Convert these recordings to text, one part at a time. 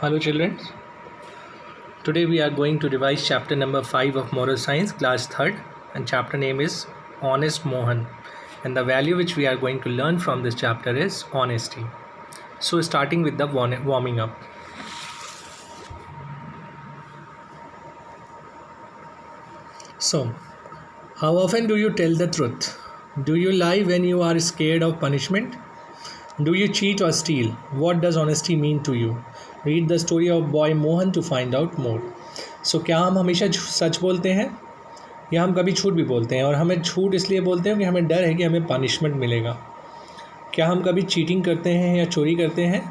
Hello children, today we are going to revise chapter number 5 of Moral Science, class 3rd, and chapter name is Honest Mohan, and the value which we are going to learn from this chapter is honesty. So starting with the warming up. So, how often do you tell the truth? Do you lie when you are scared of punishment? Do you cheat or steal? What does honesty mean to you? Read the story of boy Mohan to find out more. So क्या हम हमेशा सच बोलते हैं या हम कभी झूठ भी बोलते हैं? और हमें झूठ इसलिए बोलते हैं कि हमें डर है कि हमें पनिशमेंट मिलेगा. क्या हम कभी चीटिंग करते हैं या चोरी करते हैं?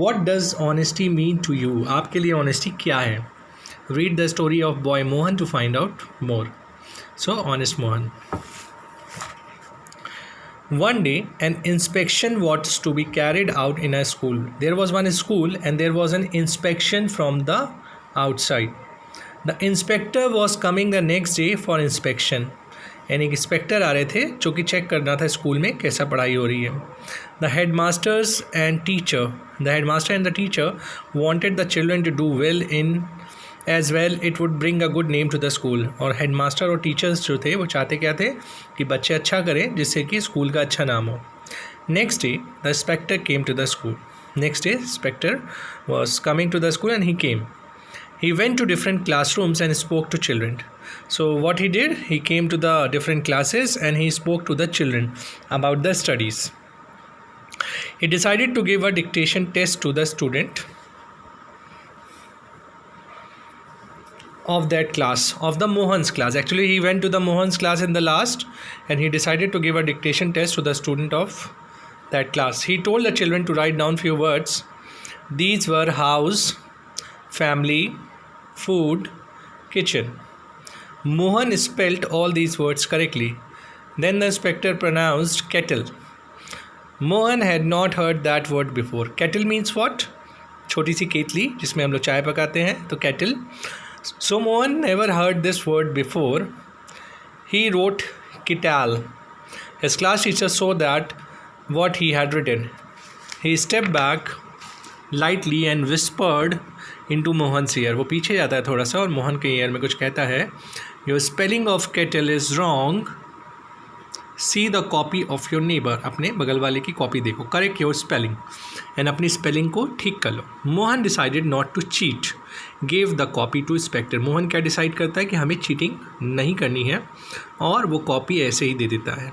What does honesty mean to you? आपके लिए ऑनेस्टी क्या है? Read the story of boy Mohan to find out more. So honest Mohan. One day, an inspection was to be carried out in a school. There was one school and there was an inspection from the outside. The inspector was coming the next day for inspection. यानी inspector आ रहे थे जो कि check करना था school में कैसा पढ़ाई हो रही है. The headmaster and the teacher wanted the children to do well in as well it would bring a good name to the school. और हेडमास्टर और टीचर्स जो थे वो चाहते क्या थे कि बच्चे अच्छा करें जिससे कि स्कूल का अच्छा नाम हो. Next day the inspector came to the school. Next day inspector was coming to the school and he came. He went to different classrooms and spoke to children. So what he did, he came to the different classes and he spoke to the children about the studies. He decided to give a dictation test to the student of that class, of the Mohan's class. Actually, he went to the Mohan's class in the last and he decided to give a dictation test to the student of that class. He told the children to write down few words. These were house, family, food, kitchen. Mohan spelt all these words correctly. Then the inspector pronounced kettle. Mohan had not heard that word before. Kettle means what? छोटी सी केतली जिसमें हम लोग चाय पकाते हैं, तो kettle. So Mohan never heard this word before. He wrote Kital. His class teacher saw that what he had written. He stepped back lightly and whispered into Mohan's ear. वो पीछे जाता है थोड़ा सा और मोहन के ईयर में कुछ कहता है. Your spelling of kettle is wrong. See the copy of your neighbor. अपने बगल वाले की कॉपी देखो. Correct your spelling. And अपनी स्पेलिंग को ठीक कर लो. Mohan decided not to cheat. Gave the copy to inspector. Mohan क्या डिसाइड करता है कि हमें चीटिंग नहीं करनी है और वो कॉपी ऐसे ही दे देता है.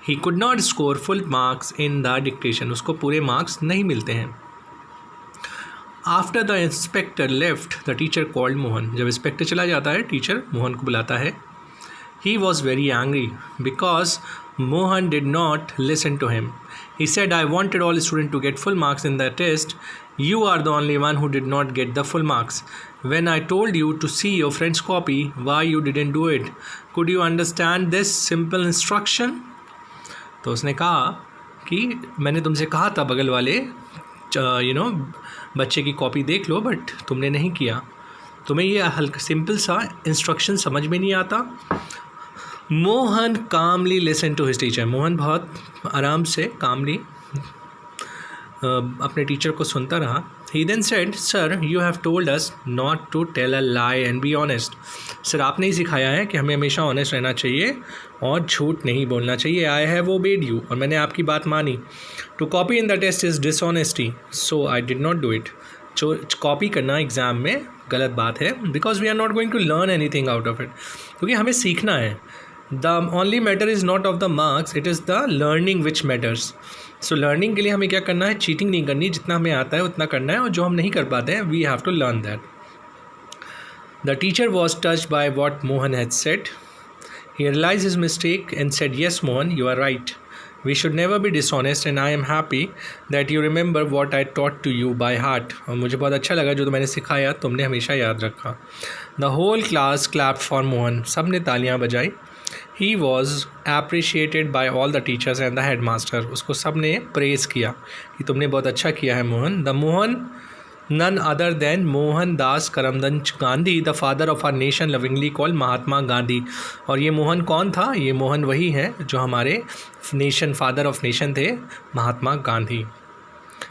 He could not score full marks in the dictation. उसको पूरे मार्क्स नहीं मिलते हैं. After the inspector left the teacher called Mohan. जब इंस्पेक्टर चला जाता है टीचर मोहन को बुलाता है. He was very angry because Mohan did not listen to him. He said, I wanted all students to get full marks in the test. You are the only one who did not get the full marks. When I told you to see your friend's copy, why you didn't do it? Could you understand this simple instruction? तो उसने कहा कि मैंने तुमसे कहा था बगल वाले बच्चे की कॉपी देख लो, बट तुमने नहीं किया. तुम्हें ये हल्का सिंपल सा इंस्ट्रक्शन समझ में नहीं आता. Mohan calmly listen to his teacher. Mohan बहुत आराम से कामली अपने टीचर को सुनता रहा. He then said, sir you have told us not to tell a lie and be honest. Sir आपने ही सिखाया है कि हमें हमेशा ऑनेस्ट रहना चाहिए और झूठ नहीं बोलना चाहिए. I have obeyed you. और मैंने आपकी बात मानी. To copy in the test is dishonesty, so I did not do it. जो कॉपी करना एग्ज़ाम में गलत बात है, because we are not going to learn anything out of it. क्योंकि हमें सीखना है. The only matter is not of the marks, it is the learning which matters. So learning के लिए हमें क्या करना है? चीटिंग नहीं करनी. जितना हमें आता है उतना करना है और जो हम नहीं कर पाते हैं we have to learn that. The teacher was touched by what Mohan had said. He realise his mistake and said, yes Mohan you are right. We should never be dishonest and I am happy that you remember what I taught to you by heart. और मुझे बहुत अच्छा लगा जो मैंने सिखाया तुमने हमेशा याद रखा. The whole class clapped for Mohan. सब ने तालियां बजाई. He was appreciated by all the teachers and the headmaster. उसको सब ने प्रेज़ किया कि तुमने बहुत अच्छा किया है Mohan. The Mohan none other than Mohandas Karamchand Gandhi, the father of our nation, lovingly called Mahatma Gandhi. और ये मोहन कौन था? ये मोहन वही है जो हमारे नेशन, फादर ऑफ नेशन थे, Mahatma Gandhi.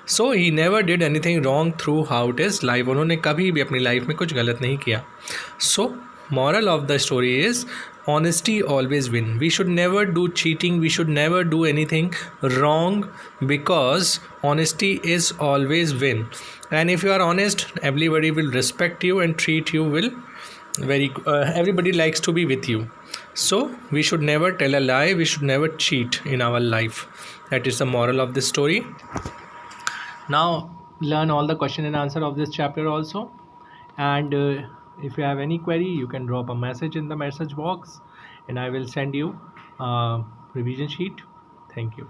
So he never did anything wrong throughout his life. उन्होंने कभी भी अपनी लाइफ में कुछ गलत नहीं किया. सो moral of the story is honesty always win. We should never do cheating, we should never do anything wrong, because honesty is always win. And if you are honest, everybody will respect you and treat you will very everybody likes to be with you. So we should never tell a lie, we should never cheat in our life. That is the moral of this story. Now learn all the question and answer of this chapter also. And if you have any query, you can drop a message in the message box and I will send you a revision sheet. Thank you.